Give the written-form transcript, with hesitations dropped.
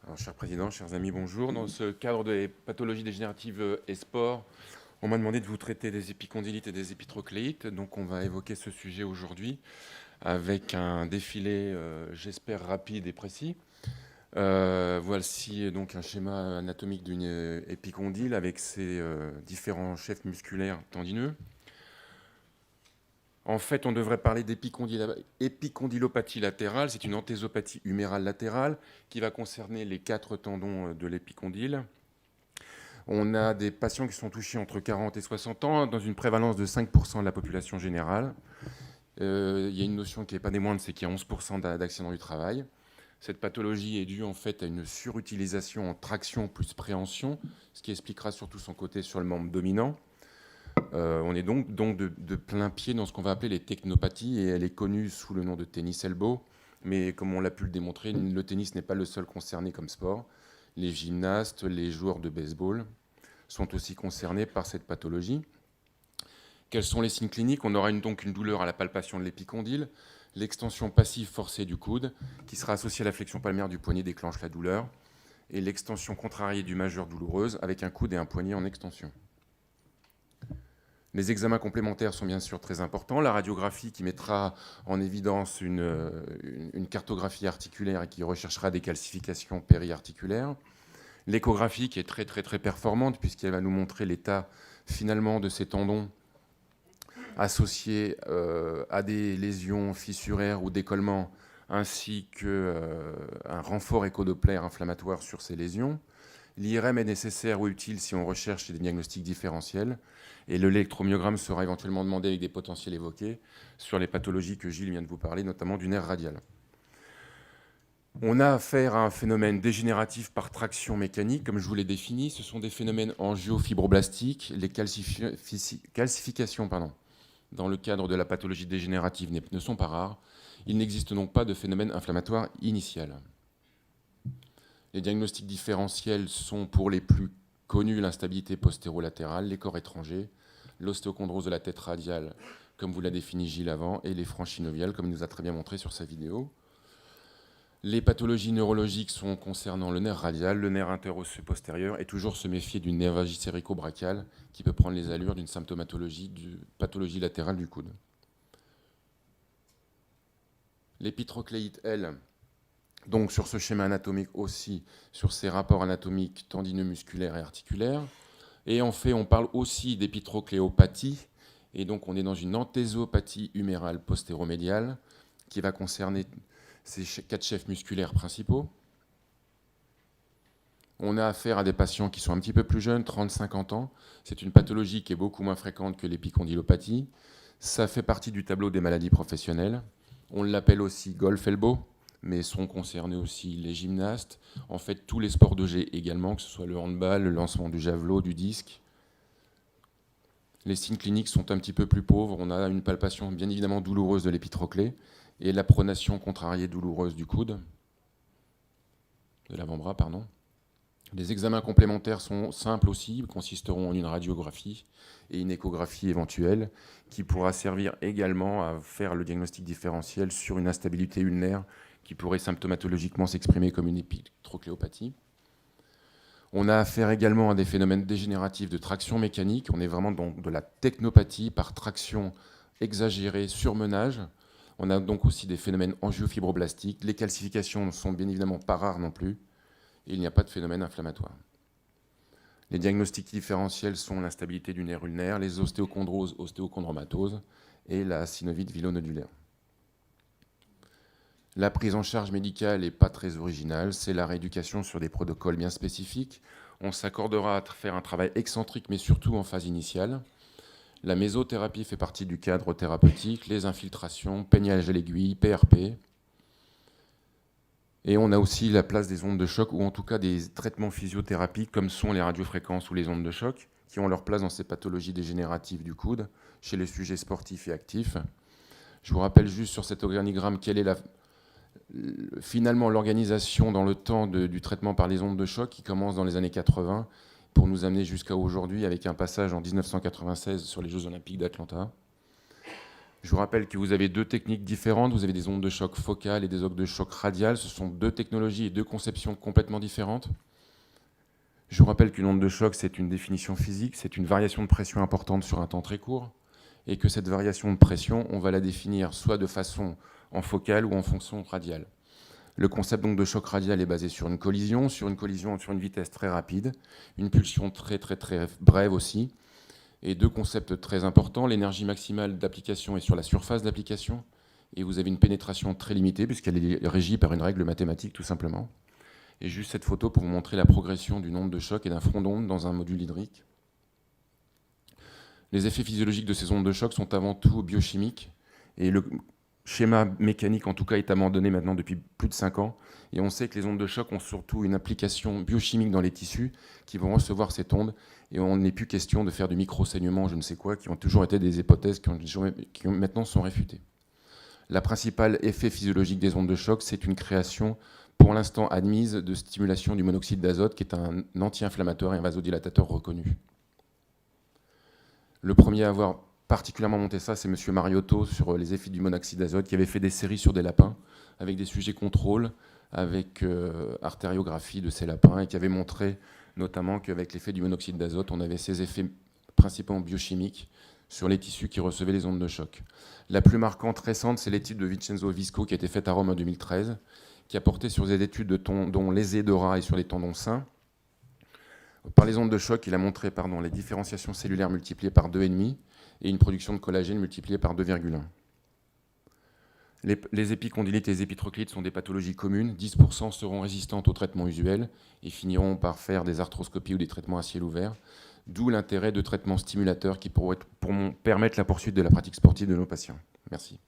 Alors, cher président, chers amis, bonjour. Dans ce cadre des pathologies dégénératives et sport, on m'a demandé de vous traiter des épicondylites et des épitrocléites. Donc, on va évoquer ce sujet aujourd'hui avec un défilé, j'espère, rapide et précis. Voici donc un schéma anatomique d'une épicondyle avec ses différents chefs musculaires tendineux. En fait, on devrait parler d'épicondylopathie latérale. C'est une antésopathie humérale latérale qui va concerner les 4 tendons de l'épicondyle. On a des patients qui sont touchés entre 40 et 60 ans, dans une prévalence de 5% de la population générale. Il y a une notion qui n'est pas des moindres, c'est qu'il y a 11% d'accidents du travail. Cette pathologie est due en fait à une surutilisation en traction plus préhension, ce qui expliquera surtout son côté sur le membre dominant. On est donc de plein pied dans ce qu'on va appeler les technopathies, et elle est connue sous le nom de tennis elbow. Mais comme on l'a pu le démontrer, le tennis n'est pas le seul concerné comme sport. Les gymnastes, les joueurs de baseball sont aussi concernés par cette pathologie. Quels sont les signes cliniques? On aura donc une douleur à la palpation de l'épicondyle, l'extension passive forcée du coude, qui sera associée à la flexion palmaire du poignet déclenche la douleur, et l'extension contrariée du majeur douloureuse, avec un coude et un poignet en extension. Les examens complémentaires sont bien sûr très importants. La radiographie qui mettra en évidence une cartographie articulaire et qui recherchera des calcifications périarticulaires. L'échographie qui est très performante puisqu'elle va nous montrer l'état finalement de ces tendons associés à des lésions fissuraires ou d'écollement, ainsi qu'un renfort échodoplaire inflammatoire sur ces lésions. L'IRM est nécessaire ou utile si on recherche des diagnostics différentiels, et l'électromyogramme sera éventuellement demandé avec des potentiels évoqués sur les pathologies que Gilles vient de vous parler, notamment du nerf radial. On a affaire à un phénomène dégénératif par traction mécanique, comme je vous l'ai défini. Ce sont des phénomènes angiofibroblastiques. Les calcifications dans le cadre de la pathologie dégénérative ne sont pas rares. Il n'existe donc pas de phénomène inflammatoire initial. Les diagnostics différentiels sont pour les plus connus l'instabilité postérolatérale, les corps étrangers, l'ostéochondrose de la tête radiale, comme vous l'a défini Gilles avant, et les franchinoviales, comme il nous a très bien montré sur sa vidéo. Les pathologies neurologiques sont concernant le nerf radial, le nerf interosseux postérieur, et toujours se méfier d'une névralgie cérico-brachiale qui peut prendre les allures d'une symptomatologie de pathologie latérale du coude. L'épitrocléite, elle, donc sur ce schéma anatomique aussi, sur ces rapports anatomiques tendineux, musculaires et articulaires. Et en fait, on parle aussi d'épitrocléopathie, et donc on est dans une antésopathie humérale postéromédiale qui va concerner ces 4 chefs musculaires principaux. On a affaire à des patients qui sont un petit peu plus jeunes, 30-50 ans. C'est une pathologie qui est beaucoup moins fréquente que l'épicondylopathie. Ça fait partie du tableau des maladies professionnelles. On l'appelle aussi golf elbow, mais sont concernés aussi les gymnastes, en fait tous les sports de jet également, que ce soit le handball, le lancement du javelot, du disque. Les signes cliniques sont un petit peu plus pauvres. On a une palpation bien évidemment douloureuse de l'épitroclé et la pronation contrariée douloureuse du coude, de l'avant-bras, pardon. Les examens complémentaires sont simples aussi, consisteront en une radiographie et une échographie éventuelle qui pourra servir également à faire le diagnostic différentiel sur une instabilité ulnaire qui pourrait symptomatologiquement s'exprimer comme une épitrocléopathie. On a affaire également à des phénomènes dégénératifs de traction mécanique. On est vraiment dans de la technopathie par traction exagérée, surmenage. On a donc aussi des phénomènes angiofibroblastiques. Les calcifications ne sont bien évidemment pas rares non plus. Et il n'y a pas de phénomène inflammatoire. Les diagnostics différentiels sont l'instabilité du nerf ulnaire, les ostéochondroses, ostéochondromatoses et la synovite vilonodulaire. La prise en charge médicale n'est pas très originale, c'est la rééducation sur des protocoles bien spécifiques. On s'accordera à faire un travail excentrique, mais surtout en phase initiale. La mésothérapie fait partie du cadre thérapeutique, les infiltrations, peignage à l'aiguille, PRP. Et on a aussi la place des ondes de choc, ou en tout cas des traitements physiothérapiques, comme sont les radiofréquences ou les ondes de choc, qui ont leur place dans ces pathologies dégénératives du coude, chez les sujets sportifs et actifs. Je vous rappelle juste sur cet organigramme quelle est finalement l'organisation dans le temps du traitement par les ondes de choc qui commence dans les années 80 pour nous amener jusqu'à aujourd'hui avec un passage en 1996 sur les Jeux Olympiques d'Atlanta. Je vous rappelle que vous avez deux techniques différentes. Vous avez des ondes de choc focales et des ondes de choc radiales. Ce sont deux technologies et deux conceptions complètement différentes. Je vous rappelle qu'une onde de choc, c'est une définition physique, c'est une variation de pression importante sur un temps très court, et que cette variation de pression, on va la définir soit de façon en focale ou en fonction radiale. Le concept donc de choc radial est basé sur une collision sur une vitesse très rapide, une pulsion très brève aussi, et deux concepts très importants, l'énergie maximale d'application est sur la surface d'application, et vous avez une pénétration très limitée puisqu'elle est régie par une règle mathématique tout simplement. Et juste cette photo pour vous montrer la progression d'une onde de choc et d'un front d'onde dans un module hydrique. Les effets physiologiques de ces ondes de choc sont avant tout biochimiques, et le schéma mécanique en tout cas est abandonné maintenant depuis plus de 5 ans, et on sait que les ondes de choc ont surtout une application biochimique dans les tissus qui vont recevoir cette onde, et on n'est plus question de faire du micro-saignement, je ne sais quoi, qui ont toujours été des hypothèses qui maintenant sont réfutées. La principale effet physiologique des ondes de choc, c'est une création pour l'instant admise de stimulation du monoxyde d'azote, qui est un anti-inflammatoire et un vasodilatateur reconnu. Le premier à avoir particulièrement monté ça, c'est M. Mariotto sur les effets du monoxyde d'azote, qui avait fait des séries sur des lapins, avec des sujets contrôle, avec artériographie de ces lapins, et qui avait montré notamment qu'avec l'effet du monoxyde d'azote, on avait ces effets principalement biochimiques sur les tissus qui recevaient les ondes de choc. La plus marquante récente, c'est l'étude de Vincenzo Visco qui a été faite à Rome en 2013, qui a porté sur des études de tendons lésés de rat et sur les tendons sains. Par les ondes de choc, il a montré les différenciations cellulaires multipliées par 2,5 et une production de collagène multipliée par 2,1. Les épicondylites et les épitroclites sont des pathologies communes. 10% seront résistantes aux traitements usuels et finiront par faire des arthroscopies ou des traitements à ciel ouvert, d'où l'intérêt de traitements stimulateurs qui pourront permettre la poursuite de la pratique sportive de nos patients. Merci.